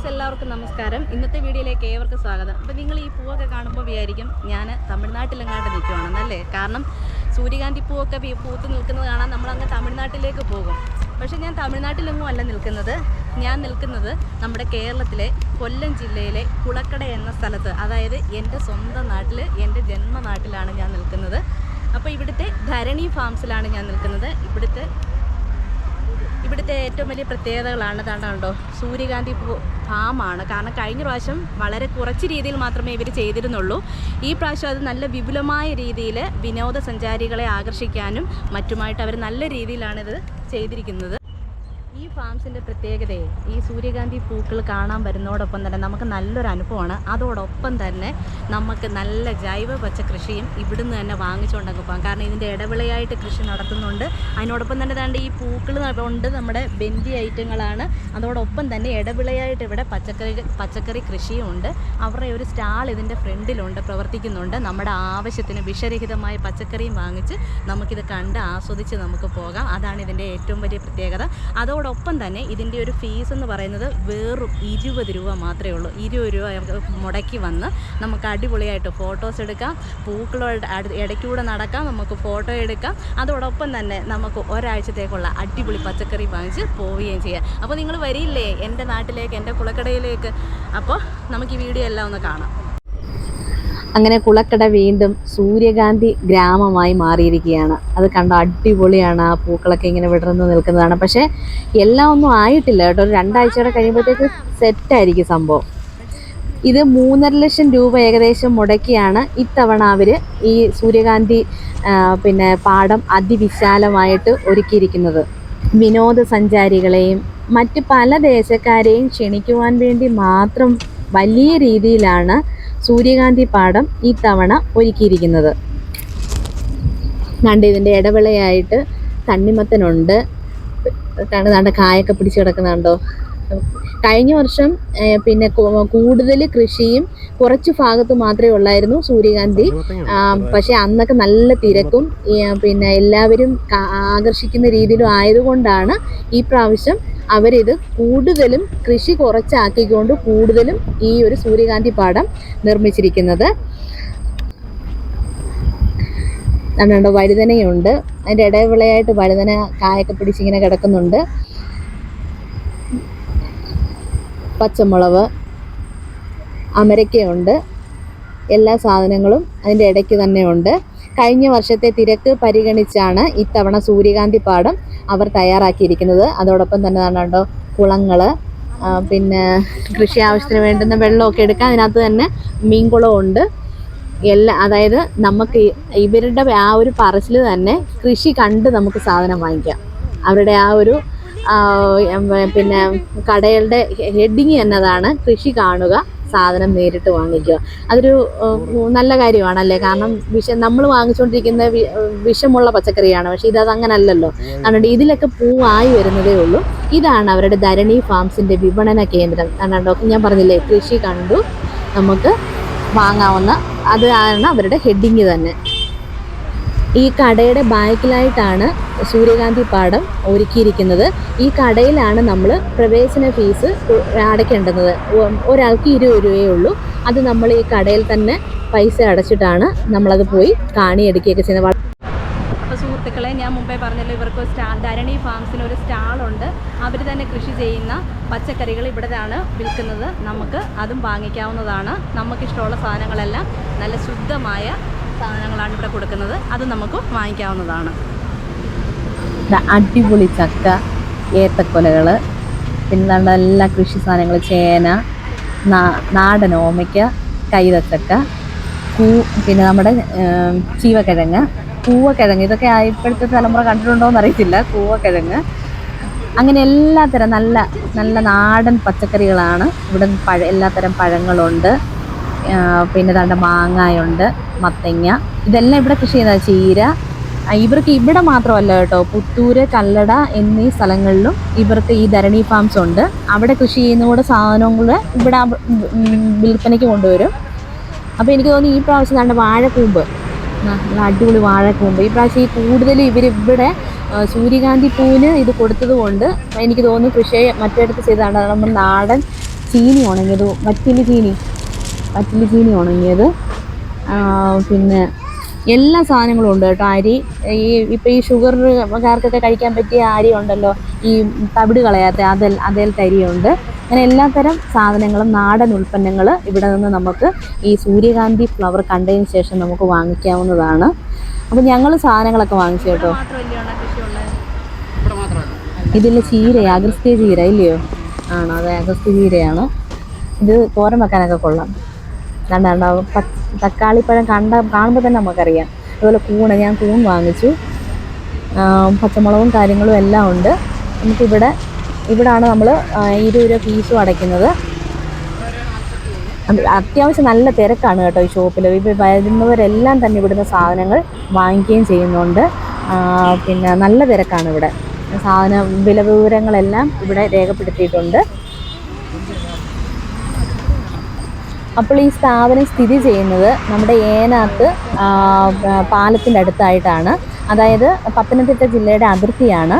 Friends, എല്ലാവർക്കും നമസ്കാരം. ഇന്നത്തെ വീഡിയോയിലേക്ക് ഏവർക്കും സ്വാഗതം. അപ്പോൾ നിങ്ങൾ ഈ പൂവൊക്കെ കാണുമ്പോൾ വിചാരിക്കും ഞാൻ തമിഴ്നാട്ടിലെങ്ങാണ്ട് നിൽക്കുവാണെന്നല്ലേ. കാരണം സൂര്യകാന്തി പൂവൊക്കെ പൂത്ത് നിൽക്കുന്നത് കാണാൻ നമ്മളങ്ങ് തമിഴ്നാട്ടിലേക്ക് പോകും. പക്ഷേ ഞാൻ തമിഴ്നാട്ടിലെങ്ങും അല്ല നിൽക്കുന്നത്. ഞാൻ നിൽക്കുന്നത് നമ്മുടെ കേരളത്തിലെ കൊല്ലം ജില്ലയിലെ കുളക്കട എന്ന സ്ഥലത്ത്, അതായത് എൻ്റെ സ്വന്തം നാട്ടിൽ, എൻ്റെ ജന്മനാട്ടിലാണ് ഞാൻ നിൽക്കുന്നത്. അപ്പോൾ ഇവിടുത്തെ ധരണി ഫാംസിലാണ് ഞാൻ നിൽക്കുന്നത്. ഇവിടുത്തെ ഏറ്റവും വലിയ പ്രത്യേകതകളാണ് കണ്ടോ, സൂര്യകാന്തി ഫാമാണ്. കാരണം കഴിഞ്ഞ പ്രാവശ്യം വളരെ കുറച്ച് രീതിയിൽ മാത്രമേ ഇവർ ചെയ്തിരുന്നുള്ളൂ. ഈ പ്രാവശ്യം അത് നല്ല വിപുലമായ രീതിയിൽ വിനോദസഞ്ചാരികളെ ആകർഷിക്കാനും മറ്റുമായിട്ട് അവർ നല്ല രീതിയിലാണിത് ചെയ്തിരിക്കുന്നത്. ഈ ഫാംസിൻ്റെ പ്രത്യേകതയെ ഈ സൂര്യകാന്തി പൂക്കൾ കാണാൻ വരുന്നതോടൊപ്പം തന്നെ നമുക്ക് നല്ലൊരു അനുഭവമാണ്. അതോടൊപ്പം തന്നെ നമുക്ക് നല്ല ജൈവ പച്ചക്കൃഷിയും ഇവിടുന്ന് തന്നെ വാങ്ങിച്ചുകൊണ്ടങ്ങ് പോകാം. കാരണം ഇതിൻ്റെ ഇടവിളയായിട്ട് കൃഷി നടത്തുന്നുണ്ട്. അതിനോടൊപ്പം തന്നെ ദാണ്ട് ഈ പൂക്കൾ ഉണ്ട്, നമ്മുടെ ബെന്തി ഐറ്റങ്ങളാണ്. അതോടൊപ്പം തന്നെ ഇടവിളയായിട്ട് ഇവിടെ പച്ചക്കറി കൃഷിയും ഉണ്ട്. അവരുടെ ഒരു സ്റ്റാൾ ഇതിൻ്റെ ഫ്രണ്ടിലുണ്ട്, പ്രവർത്തിക്കുന്നുണ്ട്. നമ്മുടെ ആവശ്യത്തിന് വിഷരഹിതമായ പച്ചക്കറിയും വാങ്ങിച്ച് നമുക്കിത് കണ്ട് ആസ്വദിച്ച് നമുക്ക് പോകാം. അതാണ് ഇതിൻ്റെ ഏറ്റവും വലിയ പ്രത്യേകത. അതോടൊപ്പം തന്നെ ഇതിൻ്റെ ഒരു ഫീസ് എന്ന് പറയുന്നത് വെറും 20 രൂപ മാത്രമേ ഉള്ളൂ. 20 രൂപ മുടക്കി വന്ന് നമുക്ക് അടിപൊളിയായിട്ട് ഫോട്ടോസ് എടുക്കാം, പൂക്കളോട് ഇടയ്ക്കൂടെ നടക്കാം, നമുക്ക് ഫോട്ടോ എടുക്കാം. അതോടൊപ്പം തന്നെ നമുക്ക് ഒരാഴ്ചത്തേക്കുള്ള അടിപൊളി പച്ചക്കറി വാങ്ങിച്ച് പോവുകയും ചെയ്യാം. അപ്പോൾ നിങ്ങൾ വരില്ലേ എൻ്റെ നാട്ടിലേക്ക്, എൻ്റെ കുളക്കടയിലേക്ക്? അപ്പോൾ നമുക്ക് ഈ വീഡിയോ എല്ലാം ഒന്ന് കാണാം. അങ്ങനെ കുളക്കട വീണ്ടും സൂര്യകാന്തി ഗ്രാമമായി മാറിയിരിക്കുകയാണ്. അത് കണ്ടോ, അടിപൊളിയാണ്. ആ പൂക്കളൊക്കെ ഇങ്ങനെ വിടർന്ന് നിൽക്കുന്നതാണ്. പക്ഷേ എല്ലാം ഒന്നും ആയിട്ടില്ല കേട്ടോ. ഒരു 2 ആഴ്ചയോടെ കഴിയുമ്പോഴത്തേക്ക് സെറ്റായിരിക്കും സംഭവം. ഇത് 3.5 ലക്ഷം രൂപ ഏകദേശം മുടക്കിയാണ് ഇത്തവണ അവർ ഈ സൂര്യകാന്തി പാടം അതിവിശാലമായിട്ട് ഒരുക്കിയിരിക്കുന്നത്. വിനോദസഞ്ചാരികളെയും മറ്റ് പല ദേശക്കാരെയും ക്ഷണിക്കുവാൻ വേണ്ടി മാത്രം വലിയ രീതിയിലാണ് സൂര്യകാന്തി പാടം ഈ തവണ ഒരുക്കിയിരിക്കുന്നത്. കണ്ട് ഇതിൻ്റെ ഇടവിളയായിട്ട് തണ്ണിമത്തനുണ്ട്. കണ്ട് കായൊക്കെ പിടിച്ച് കിടക്കുന്നുണ്ടോ. കഴിഞ്ഞ വർഷം കൂടുതൽ കൃഷിയും കുറച്ച് ഭാഗത്ത് മാത്രമേ ഉള്ളായിരുന്നു സൂര്യകാന്തി. പക്ഷെ അന്നൊക്കെ നല്ല തിരക്കും എല്ലാവരും ആകർഷിക്കുന്ന രീതിയിലും ആയതുകൊണ്ടാണ് ഈ പ്രാവശ്യം അവരിത് കൂടുതലും കൃഷി കുറച്ചാക്കിക്കൊണ്ട് കൂടുതലും ഈ ഒരു സൂര്യകാന്തി പാടം നിർമ്മിച്ചിരിക്കുന്നത്. കണ്ടോ, വഴുതനയുണ്ട്. അതിൻ്റെ ഇടവിളയായിട്ട് വഴുതന കായൊക്കെ പിടിച്ചിങ്ങനെ കിടക്കുന്നുണ്ട്. പച്ചമുളക്, അമരക്കയുണ്ട്. എല്ലാ സാധനങ്ങളും അതിൻ്റെ ഇടയ്ക്ക് തന്നെ ഉണ്ട്. കഴിഞ്ഞ വർഷത്തെ തിരക്ക് പരിഗണിച്ചാണ് ഇത്തവണ സൂര്യകാന്തി പാടം അവർ തയ്യാറാക്കിയിരിക്കുന്നത്. അതോടൊപ്പം തന്നെ കണ്ടോ, കുളങ്ങൾ, കൃഷി ആവശ്യത്തിന് വേണ്ടുന്ന വെള്ളമൊക്കെ എടുക്കാൻ അതിനകത്ത് തന്നെ മീൻകുളവും ഉണ്ട്. അതായത് നമുക്ക് ഇവരുടെ ആ ഒരു പറച്ചിൽ തന്നെ കൃഷി കണ്ട് നമുക്ക് സാധനം വാങ്ങിക്കാം. അവരുടെ ആ ഒരു കടകളുടെ ഹെഡിങ് എന്നതാണ് കൃഷി കാണുക, സാധനം നേരിട്ട് വാങ്ങിക്കുക. അതൊരു നല്ല കാര്യമാണല്ലേ. കാരണം നമ്മൾ വാങ്ങിച്ചുകൊണ്ടിരിക്കുന്ന വിഷമുള്ള പച്ചക്കറിയാണ്. പക്ഷേ ഇതത് അങ്ങനല്ലല്ലോ. അതുകൊണ്ട് ഇതിലൊക്കെ പൂവായി വരുന്നതേ ഉള്ളൂ. ഇതാണ് അവരുടെ ധരണി ഫാംസിൻ്റെ വിപണന കേന്ദ്രം. കണ്ടോ, ഞാൻ പറഞ്ഞില്ലേ, കൃഷി കണ്ടു നമുക്ക് വാങ്ങാവുന്ന, അതാണ് അവരുടെ ഹെഡിങ് തന്നെ. ഈ കടയുടെ ബാക്കിലായിട്ടാണ് സൂര്യകാന്തി പാടം ഒരുക്കിയിരിക്കുന്നത്. ഈ കടയിലാണ് നമ്മൾ പ്രവേശന ഫീസ് അടയ്ക്കേണ്ടത്. ഒരാൾക്ക് 20 രൂപയേ ഉള്ളൂ. അത് നമ്മൾ ഈ കടയിൽ തന്നെ പൈസ അടച്ചിട്ടാണ് നമ്മളത് പോയി കാണിയെടുക്കുകയൊക്കെ ചെയ്യുന്നത്. അപ്പോൾ സുഹൃത്തുക്കളെ, ഞാൻ മുമ്പേ പറഞ്ഞല്ലോ, ഇവർക്ക് ധരണി ഫാംസിന് ഒരു സ്റ്റാളുണ്ട്. അവർ തന്നെ കൃഷി ചെയ്യുന്ന പച്ചക്കറികൾ ഇവിടെയാണ് വിൽക്കുന്നത്. നമുക്ക് അതും വാങ്ങിക്കാവുന്നതാണ്. നമുക്കിഷ്ടമുള്ള സാധനങ്ങളെല്ലാം നല്ല ശുദ്ധമായ സാധനങ്ങളാണ് ഇവിടെ കൊടുക്കുന്നത്. അത് നമുക്ക് വാങ്ങിക്കാവുന്നതാണ്. അടിപൊളി ചക്ക, ഏത്തക്കൊലകൾ, പിന്നെ എല്ലാ കൃഷി സാധനങ്ങൾ, ചേന, നാടൻ ഓമയ്ക്ക, കൈതച്ചക്ക, പിന്നെ നമ്മുടെ ചീവക്കിഴങ്ങ്, കൂവക്കിഴങ്ങ്. ഇതൊക്കെ ഇപ്പോഴത്തെ തലമുറ കണ്ടിട്ടുണ്ടോയെന്ന് അറിയത്തില്ല. കൂവക്കിഴങ്ങ്, അങ്ങനെ എല്ലാത്തരം നല്ല നല്ല നാടൻ പച്ചക്കറികളാണ് ഇവിടെ. എല്ലാത്തരം പഴങ്ങളുണ്ട്. പിന്നെ മാങ്ങായുണ്ട്, മത്തങ്ങ, ഇതെല്ലാം ഇവിടെ കൃഷി ചെയ്യുന്നത്. ചീര. ഇവർക്ക് ഇവിടെ മാത്രമല്ല കേട്ടോ, പുത്തൂര്, കല്ലട എന്നീ സ്ഥലങ്ങളിലും ഇവർക്ക് ഈ ധരണി ഫാംസ് ഉണ്ട്. അവിടെ കൃഷി ചെയ്യുന്ന കൂടെ സാധനങ്ങൾ ഇവിടെ വിൽപ്പനയ്ക്ക് കൊണ്ടുവരും. അപ്പോൾ എനിക്ക് തോന്നി ഈ പ്രാവശ്യം വാഴക്കൂമ്പ്, അടിപൊളി വാഴക്കൂമ്പ്. ഈ പ്രാവശ്യം കൂടുതലും ഇവരിവിടെ സൂര്യകാന്തി പൂവിന് ഇത് കൊടുത്തത് കൊണ്ട് എനിക്ക് തോന്നുന്നു കൃഷി മറ്റിടത്ത് ചെയ്താണ്. നമ്മൾ നാടൻ ചീനി ഉണങ്ങിയത്, വറ്റിലി ചീനി ഉണങ്ങിയത്, പിന്നെ എല്ലാ സാധനങ്ങളും ഉണ്ട് കേട്ടോ. അരി, ഇപ്പം ഈ ഷുഗർകാർക്കൊക്കെ കഴിക്കാൻ പറ്റിയ അരി ഉണ്ടല്ലോ, ഈ തവിട് കളയാത്ത അതേലത്തെ അരിയുണ്ട്. അങ്ങനെ എല്ലാത്തരം സാധനങ്ങളും നാടൻ ഉൽപ്പന്നങ്ങൾ ഇവിടെ നിന്ന് നമുക്ക് ഈ സൂര്യകാന്തി ഫ്ലവർ കണ്ടതിന് ശേഷം നമുക്ക് വാങ്ങിക്കാവുന്നതാണ്. അപ്പം ഞങ്ങൾ സാധനങ്ങളൊക്കെ വാങ്ങിച്ചു കേട്ടോ. ഇതിൽ ചീര, അഗസ്ത്യ ചീര ഇല്ലയോ? ആണോ? അതെ, അഗസ്ത്യ ചീരയാണ്. ഇത് തോരൻ വെക്കാനൊക്കെ കൊള്ളാം. കണ്ടാവും തക്കാളിപ്പഴം കാണുമ്പോൾ തന്നെ നമുക്കറിയാം. അതുപോലെ ഞാൻ കൂൺ വാങ്ങിച്ചു. പച്ചമുളകും കാര്യങ്ങളും എല്ലാം ഉണ്ട്. ഇവിടാണ് നമ്മൾ 20 രൂപ ഫീസും അടയ്ക്കുന്നത്. അത്യാവശ്യം നല്ല തിരക്കാണ് കേട്ടോ ഈ ഷോപ്പിൽ. ഇപ്പോൾ വരുന്നവരെല്ലാം തന്നെ ഇവിടുന്ന് സാധനങ്ങൾ വാങ്ങിക്കുകയും ചെയ്യുന്നുണ്ട്. പിന്നെ നല്ല തിരക്കാണ് ഇവിടെ. വില വിവരങ്ങളെല്ലാം ഇവിടെ രേഖപ്പെടുത്തിയിട്ടുണ്ട്. അപ്പോൾ ഈ സ്ഥാപനം സ്ഥിതി ചെയ്യുന്നത് നമ്മുടെ ഏനാത്ത് പാലത്തിൻ്റെ അടുത്തായിട്ടാണ്. അതായത് പത്തനംതിട്ട ജില്ലയുടെ അതിർത്തിയാണ്.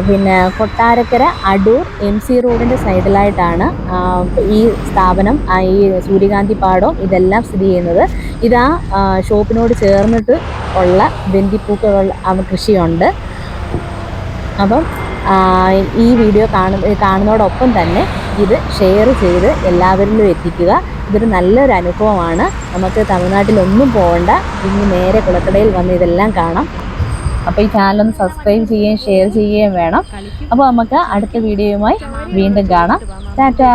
പിന്നെ കൊട്ടാരക്കര അടൂർ MC റോഡിൻ്റെ സൈഡിലായിട്ടാണ് ഈ സ്ഥാപനം, ഈ സൂര്യകാന്തി പാടം ഇതെല്ലാം സ്ഥിതി ചെയ്യുന്നത്. ഇതാ ഷോപ്പിനോട് ചേർന്നിട്ട് ഉള്ള ബന്ദിപ്പൂക്കൾ കൃഷിയുണ്ട്. അപ്പം ഈ വീഡിയോ കാണുന്നതോടൊപ്പം തന്നെ ഇത് ഷെയർ ചെയ്ത് എല്ലാവരിലും എത്തിക്കുക. ഇതൊരു നല്ലൊരു അനുഭവമാണ്. നമുക്ക് തമിഴ്നാട്ടിലൊന്നും പോകണ്ട, ഇനി നേരെ കുളക്കടയിൽ വന്ന് ഇതെല്ലാം കാണാം. അപ്പോൾ ഈ ചാനലൊന്ന് സബ്സ്ക്രൈബ് ചെയ്യുകയും ഷെയർ ചെയ്യുകയും വേണം. അപ്പോൾ നമുക്ക് അടുത്ത വീഡിയോയുമായി വീണ്ടും കാണാം. ടാറ്റാ.